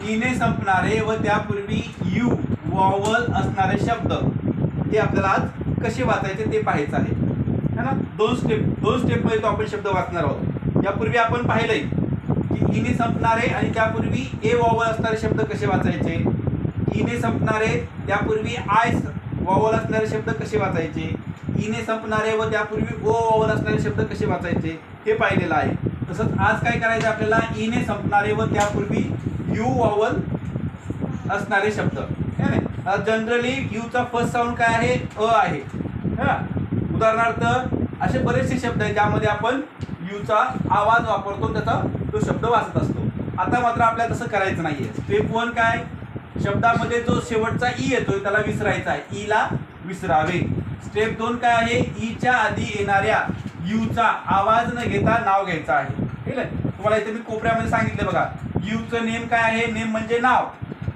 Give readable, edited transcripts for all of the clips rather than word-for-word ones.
ईने संपणारे व त्यापूर्वी you vowel असणारे शब्द हे आपल्याला आज कसे वाचायचे ते पाहायचं आहे है ना. दोन स्टेपमध्ये तो आपण शब्द वाचणार आहोत. यापूर्वी आपण पाहिलंय की ईने संपणारे आणि त्यापूर्वी ए वॉवल असणारे शब्द कसे वाचायचे. ईने संपणारे त्यापूर्वी आय वॉवल असणारे शब्द कसे वाचायचे. ईने संपणारे व त्यापूर्वी ओ वॉवल असणारे शब्द कसे वाचायचे हे पाहिलेलं आहे. तसंच आज काय करायचं आपल्याला, ईने संपणारे व त्यापूर्वी यू वॉवल असणारे शब्द है ना. जनरली यूचा फर्स्ट साऊंड काय आहे, अ आहे. उदाहरणार्थ असे बरेचसे शब्द आहेत ज्यामध्ये आपण यूचा आवाज वापरतो, त्याचा तो शब्द वाचत असतो. आता मात्र आपल्याला तसं करायचं नाहीये. स्टेप 1 काय, शब्दामध्ये जो शेवटचा ई येतोय त्याला विसरायचा आहे, ईला विसरावे. स्टेप 2 काय आहे, ईच्या आधी येणाऱ्या यूचा आवाज न घेता नाव घ्यायचं आहे. ठीक आहे. तुम्हाला इथे मी कोपऱ्यामध्ये सांगितले बघा, यूचं नेम काय आहे, नेम म्हणजे नाव.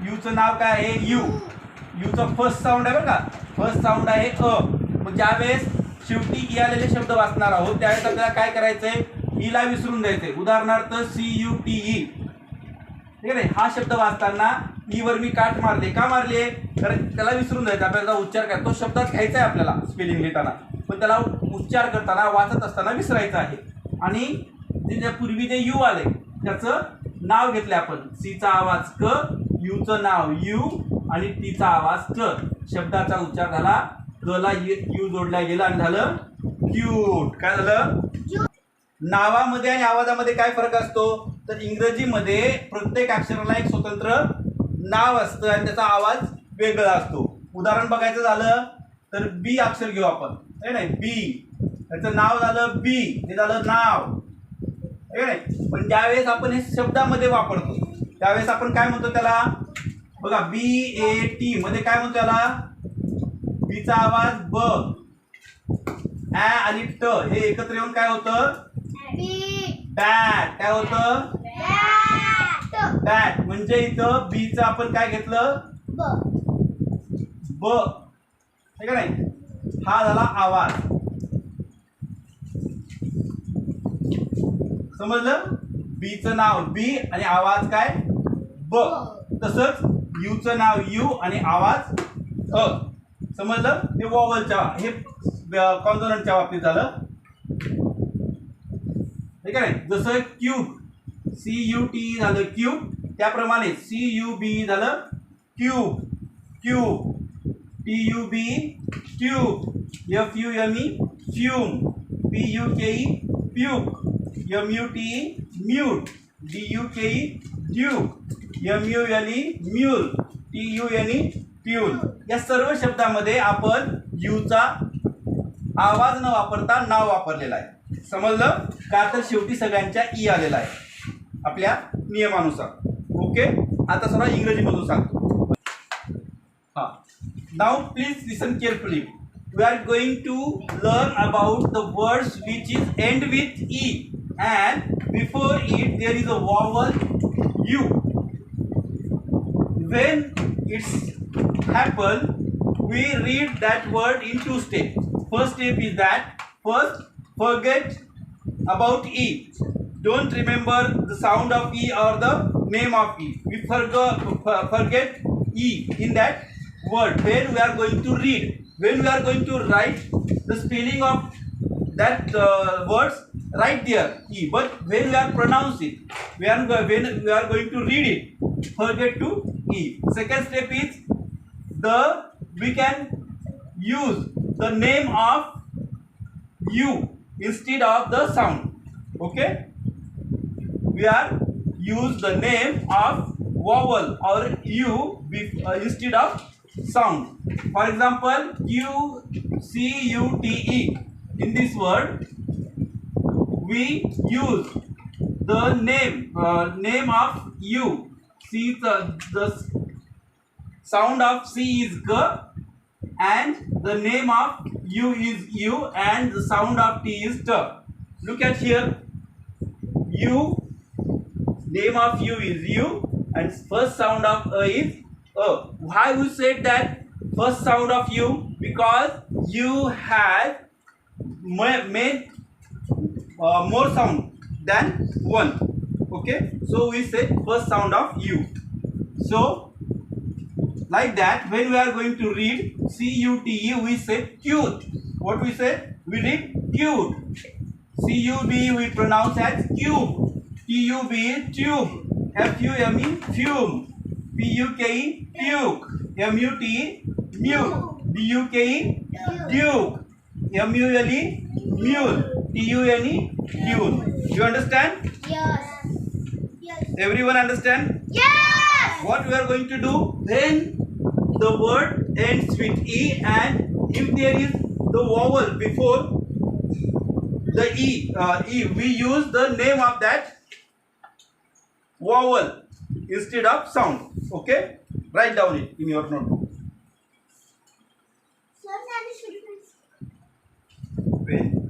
यूचं नाव काय आहे, यू. यूचं फर्स्ट साऊंड आहे बरं का, फर्स्ट साऊंड आहे अ. मग ज्यावेळेस शेवटी ई आलेले शब्द वाचणार आहोत त्यावेळेस आपल्याला काय करायचंय, ईला विसरून द्यायचंय. उदाहरणार्थ CUTE. ठीक आहे. हा शब्द वाचताना ई वर मी काट मारले. का मारले, कारण त्याला विसरून द्यायचा. आपल्याला उच्चार काय तो शब्दात घ्यायचा आहे आपल्याला स्पेलिंग लिहिताना, पण त्याला उच्चार करताना वाचत असताना विसरायचं आहे. आणि जे पूर्वी जे यू आले त्याचं नाव घेतलं आपण. सीचा आवाज क, यूचं नाव यू आणि टीचा आवाज क. शब्दाचा उच्चार झाला, कला यू जोडला गेला आणि झालं क्यूट. काय झालं. नावामध्ये आणि आवाजामध्ये काय फरक असतो, तर इंग्रजीमध्ये प्रत्येक अक्षराला एक स्वतंत्र नाव असतं आणि त्याचा आवाज वेगळा असतो. उदाहरण बघायचं झालं तर बी अक्षर घेऊ आपण, आहे नाही. बी त्याचं नाव झालं बी, हे झालं नाव, आहे नाही. पण ज्यावेळेस आपण हे शब्दामध्ये वापरतो त्यावेळेस आपण काय म्हणतो त्याला, बघा BAT मध्ये काय म्हणतो त्याला, बीचा आवाज ब, ॲ आणि ट हे एकत्र येऊन काय होतं, बॅट. काय होतं, बॅट. म्हणजे इथं बीचं आपण काय घेतलं, ब. ठीक आहे नाही. हा झाला आवाज. समजलं. बीचं नाव बी आणि आवाज काय ब. तसंच यूचं नाव यू आणि आवाज अ. समजलं. हे वॉवलच्या, हे कॉन्सोनंटच्या बाबतीत झालं. ठीक आहे. जसं क्यूट, CUT झालं क्यूट, त्याप्रमाणे CUB झालं cube, cube. TUB tube, FUME fume, PUKE puke, MUTE mute, DUKE Duke, MULE mule, TUNE tulle. या सर्व शब्दामध्ये आपण यूचा आवाज न वापरता नाव वापरलेला आहे. समजलं का, तर शेवटी सगळ्यांच्या ई आलेला आहे आपल्या नियमानुसार. ओके. आता सर्व इंग्रजीमधून सांगतो. हा, now please listen carefully. We are going to learn about the words which is end with E and before it there is a vowel U. When it's happen, we read that word in 2 steps. First step is that first forget about E. Don't remember the sound of E or the name of E. We forget E in that word when we are going to read. When we are going to write the spelling of that words, write there E. But when we are pronounce it, when we are going to read it, forget to E. Second step is we can use the name of U instead of the sound. Okay. We are use the name of vowel or U instead of sound. For example, QCUTE. In this word, we use the name of U. See, the sound of C is G, and the name of U is U, and the sound of T is T. Look at here. U, name of U is U, and first sound of A is A. Why we said that first sound of U? Because U has made more sound than one. Okay, so we say first sound of U. So, like that, when we are going to read C-U-T-E, we say cute. What we say? We read cute. C-U-B we pronounce as cube. T-U-B, tube. F-U-M-E, fume. P-U-K-E, puke. M-U-T-E, mute. D-U-K-E, duke. M-U-L-E, mule. T-U-N-E, tune. You understand? Yes. Yes. Everyone understand? Yes. What we are going to do when the word ends with E, and if there is the vowel before the E, we use the name of that vowel instead of sound. Okay? Write down it in your notebook. When